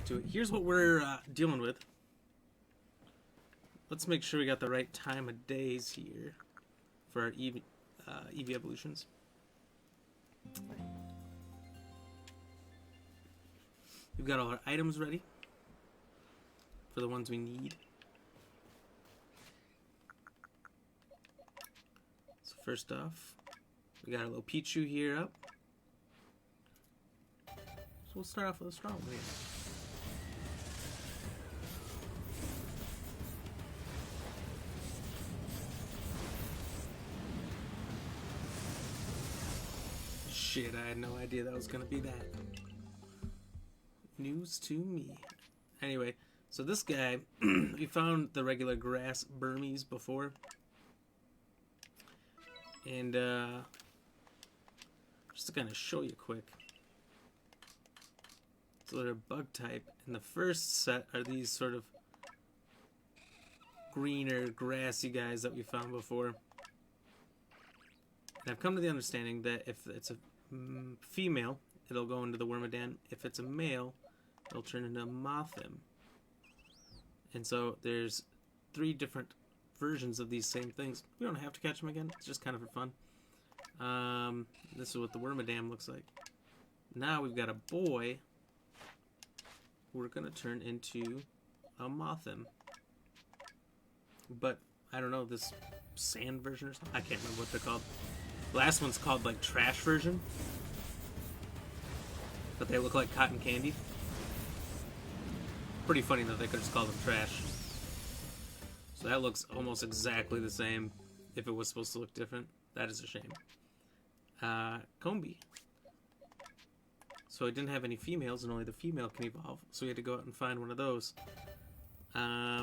right to it. Here's what we're dealing with. Let's make sure we got the right time of days here for our EV evolutions. We've got all our items ready for the ones we need. So first off, we got our little Pichu here up. So we'll start off with a strong one here. Shit, I had no idea that was gonna be that. News to me. Anyway, so this guy, we found the regular grass Burmese before. And, just to kind of show you quick. So they're bug type. And the first set are these sort of greener, grassy guys that we found before. And I've come to the understanding that if it's a female, it'll go into the Wormadan. If it's a male, it'll turn into a Mothim. And so there's 3 different versions of these same things. We don't have to catch them again. It's just kind of for fun. This is what the Wormadan looks like. Now we've got a boy who we're going to turn into a Mothim. But, I don't know, this sand version or something? I can't remember what they're called. The last one's called, like, trash version. But they look like cotton candy. Pretty funny that they could just call them trash. So that looks almost exactly the same if it was supposed to look different. That is a shame. Combi. So it didn't have any females, and only the female can evolve. So we had to go out and find one of those.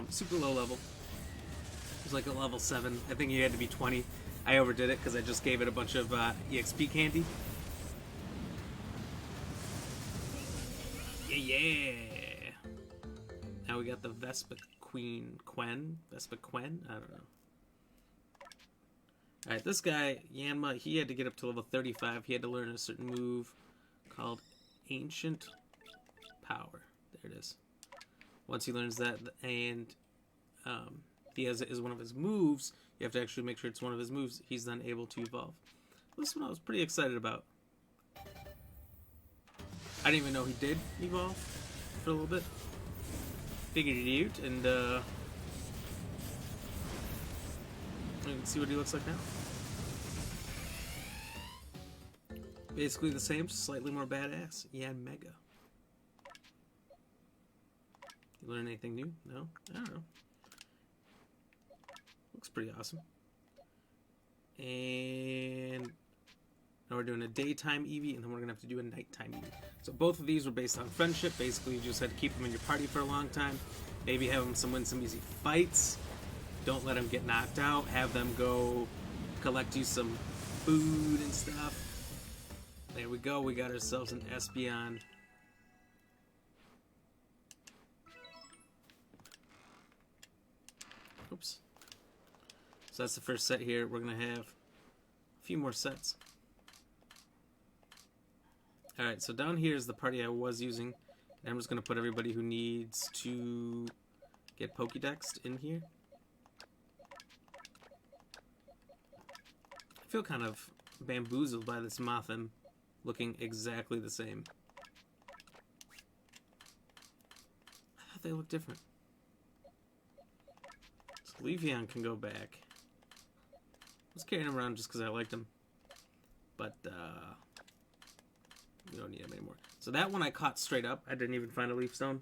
Super low level. It was like a level 7. I think you had to be 20. I overdid it because I just gave it a bunch of EXP candy. Yeah. Now we got the Vespa Queen. Vespa Quen? I don't know. Alright, this guy, Yanma, he had to get up to level 35. He had to learn a certain move called Ancient Power. There it is. Once he learns that, and he has it as one of his moves, you have to actually make sure it's one of his moves, he's then able to evolve. This one I was pretty excited about. I didn't even know he did evolve for a little bit. Figured it out, and you can see what he looks like now. Basically the same, just slightly more badass. Yeah, mega. You learn anything new? No? I don't know. Looks pretty awesome. And now we're doing a daytime Eevee, and then we're going to have to do a nighttime Eevee. So both of these were based on friendship. Basically, you just had to keep them in your party for a long time. Maybe have them win some easy fights. Don't let them get knocked out. Have them go collect you some food and stuff. There we go. We got ourselves an Espeon. Oops. So that's the first set here. We're going to have a few more sets. Alright, so down here is the party I was using. And I'm just going to put everybody who needs to get Pokédexed in here. I feel kind of bamboozled by this Mothim looking exactly the same. I thought they looked different. So Leafeon can go back. I was carrying him around just because I liked him. But, we don't need him anymore. So that one I caught straight up. I didn't even find a Leaf Stone.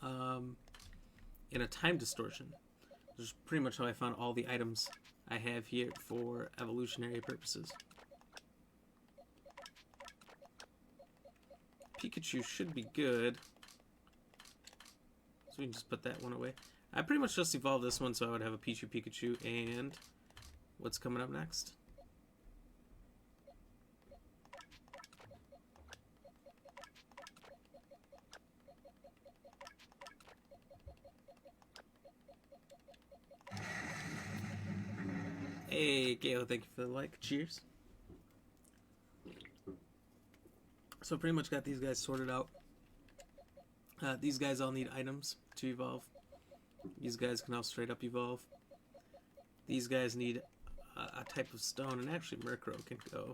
In a time distortion. Which is pretty much how I found all the items I have here for evolutionary purposes. Pikachu should be good. So we can just put that one away. I pretty much just evolved this one so I would have a Pikachu. And what's coming up next? Hey, Gail, thank you for the like. Cheers. So pretty much got these guys sorted out. These guys all need items to evolve. These guys can all straight up evolve. These guys need a type of stone, and actually Murkrow can go.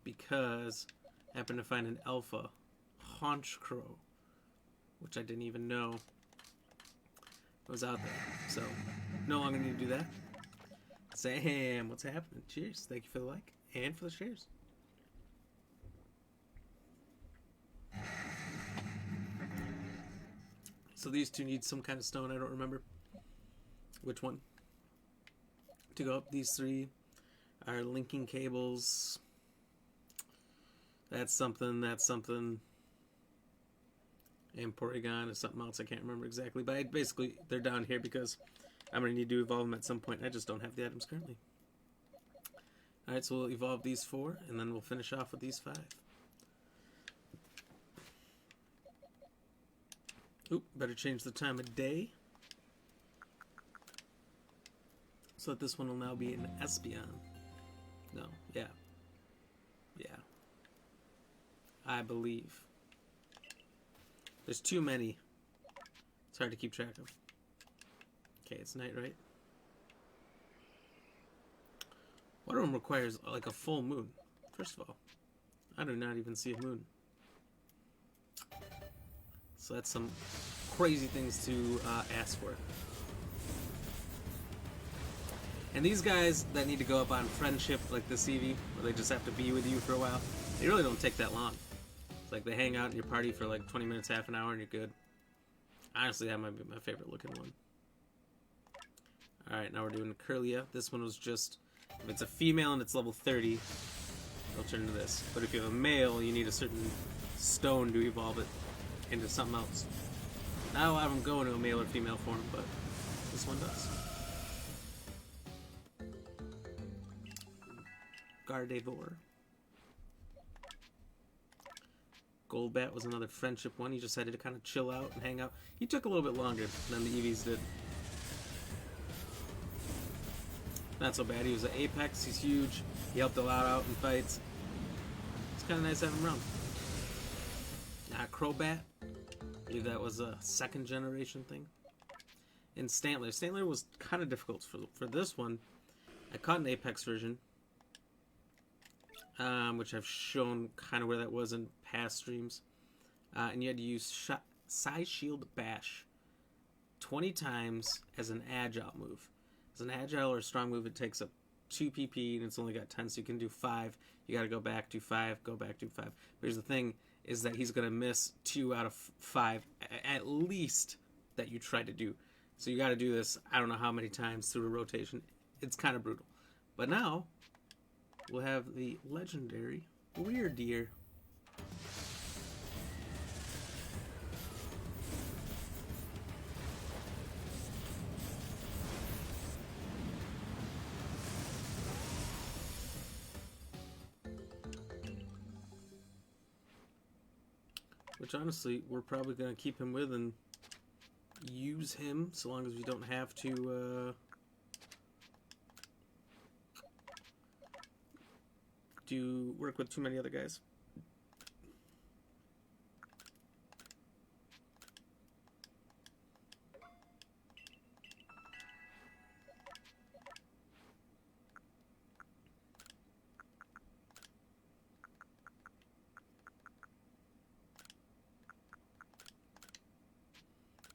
Because I happened to find an alpha Haunch Crow, which I didn't even know was out there. So, no longer need to do that. Sam, what's happening? Cheers. Thank you for the like and for the shares. So these two need some kind of stone. I don't remember which one to go up. These three are linking cables. That's something. That's something. And Porygon is something else. I can't remember exactly. But basically, they're down here because I'm going to need to evolve them at some point. I just don't have the items currently. Alright, so we'll evolve these 4, and then we'll finish off with these 5. Oop, better change the time of day. So that this one will now be an Espeon. No, yeah. Yeah. I believe. There's too many. It's hard to keep track of. Okay, it's night, right? One of them requires like a full moon. First of all, I do not even see a moon. So that's some crazy things to ask for. And these guys that need to go up on friendship, like this Eevee, where they just have to be with you for a while, they really don't take that long. It's like they hang out in your party for like 20 minutes, half an hour, and you're good. Honestly, that might be my favorite looking one. Alright, now we're doing Curlia. This one was just, if it's a female and it's level 30, it'll turn into this. But if you have a male, you need a certain stone to evolve it into something else. Not a lot of them go into a male or female form, but this one does. Gardevoir. Golbat was another friendship one. He just had to kind of chill out and hang out. He took a little bit longer than the Eevees did. Not so bad. He was an Apex. He's huge. He helped a lot out in fights. It's kind of nice having him around. Crobat. I believe that was a 2nd generation thing. And Stantler. Stantler was kind of difficult for this one. I caught an Apex version. Which I've shown kind of where that was in past streams. And you had to use Psy Shield Bash 20 times as an agile move. As an agile or strong move, it takes up 2 PP, and it's only got 10, so you can do 5. You gotta go back, do 5, go back, do 5. But here's the thing, is that he's gonna miss 2 out of 5, at least, that you try to do. So you gotta do this, I don't know how many times through a rotation. It's kind of brutal. But now, we'll have the legendary Weirdeer. Which honestly, we're probably going to keep him with and use him so long as we don't have to work with too many other guys.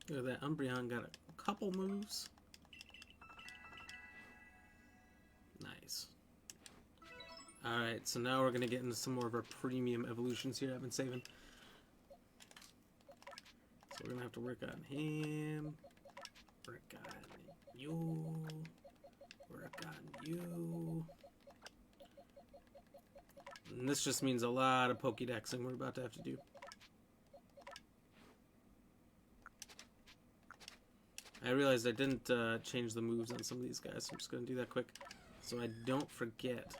Look at that, Umbreon got a couple moves. Nice. Alright, so now we're going to get into some more of our premium evolutions here I've been saving. So we're going to have to work on him. Work on you. Work on you. And this just means a lot of Pokédexing we're about to have to do. I realized I didn't change the moves on some of these guys, so I'm just going to do that quick so I don't forget.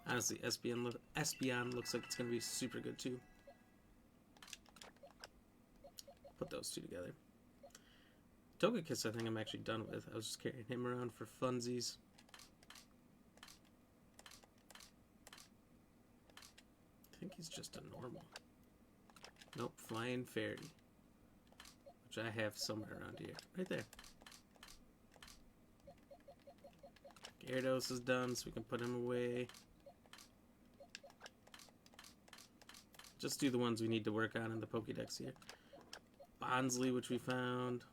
Honestly, Espeon looks like it's going to be super good too. Put those two together. Togekiss, I think I'm actually done with. I was just carrying him around for funsies. I think he's just a normal. Nope, Flying Fairy. Which I have somewhere around here. Right there. Gyarados is done, so we can put him away. Just do the ones we need to work on in the Pokédex here. Bonsly, which we found.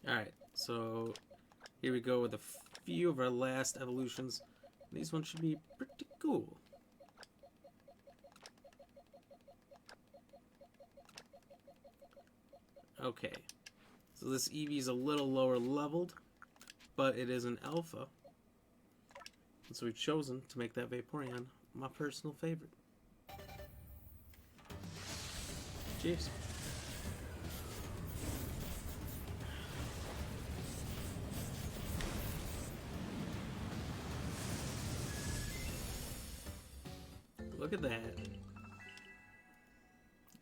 Alright, so here we go with a few of our last evolutions. These ones should be pretty cool. Okay, so this Eevee is a little lower leveled, but it is an alpha. And so we've chosen to make that Vaporeon my personal favorite. Cheers. Look at that.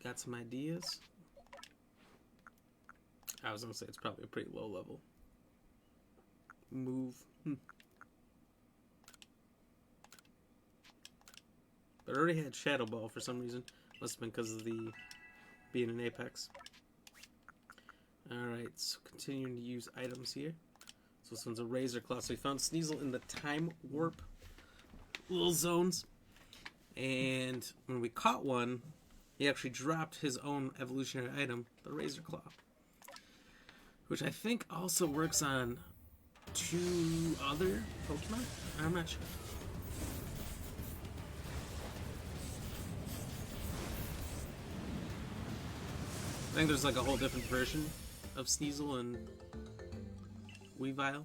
Got some ideas. I was gonna say it's probably a pretty low level move. But I already had Shadow Ball for some reason. Must have been because of the being an Apex. Alright, so continuing to use items here. So this one's a Razor Claw. So we found Sneasel in the Time Warp little zones. And when we caught one, he actually dropped his own evolutionary item, the Razor Claw. Which I think also works on 2 other Pokemon? I'm not sure. I think there's like a whole different version of Sneasel and Weavile.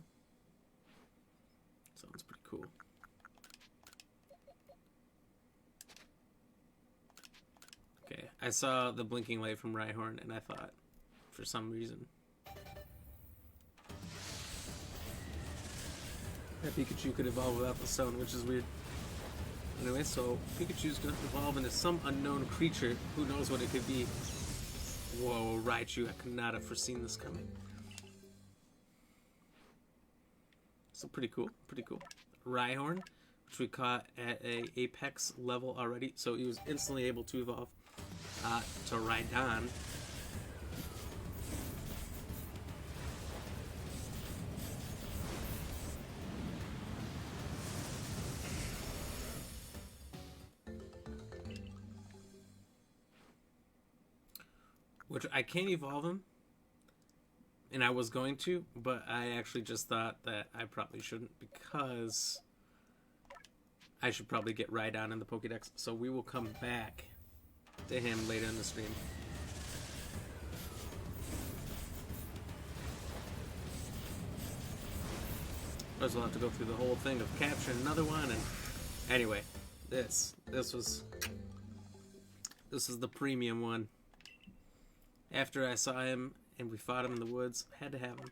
Sounds pretty cool. Okay, I saw the blinking light from Rhyhorn and I thought, for some reason, that Pikachu could evolve without the stone, which is weird. Anyway, so Pikachu's gonna evolve into some unknown creature. Who knows what it could be? Whoa, Raichu, I could not have foreseen this coming. So pretty cool, pretty cool. Rhyhorn, which we caught at a Apex level already, so he was instantly able to evolve to Rhydon. Which I can't evolve him, and I was going to, but I actually just thought that I probably shouldn't because I should probably get Rhydon in the Pokédex, so we will come back to him later in the stream. Otherwise we'll have to go through the whole thing of capturing another one, and anyway, this is the premium one. After I saw him and we fought him in the woods, had to have him.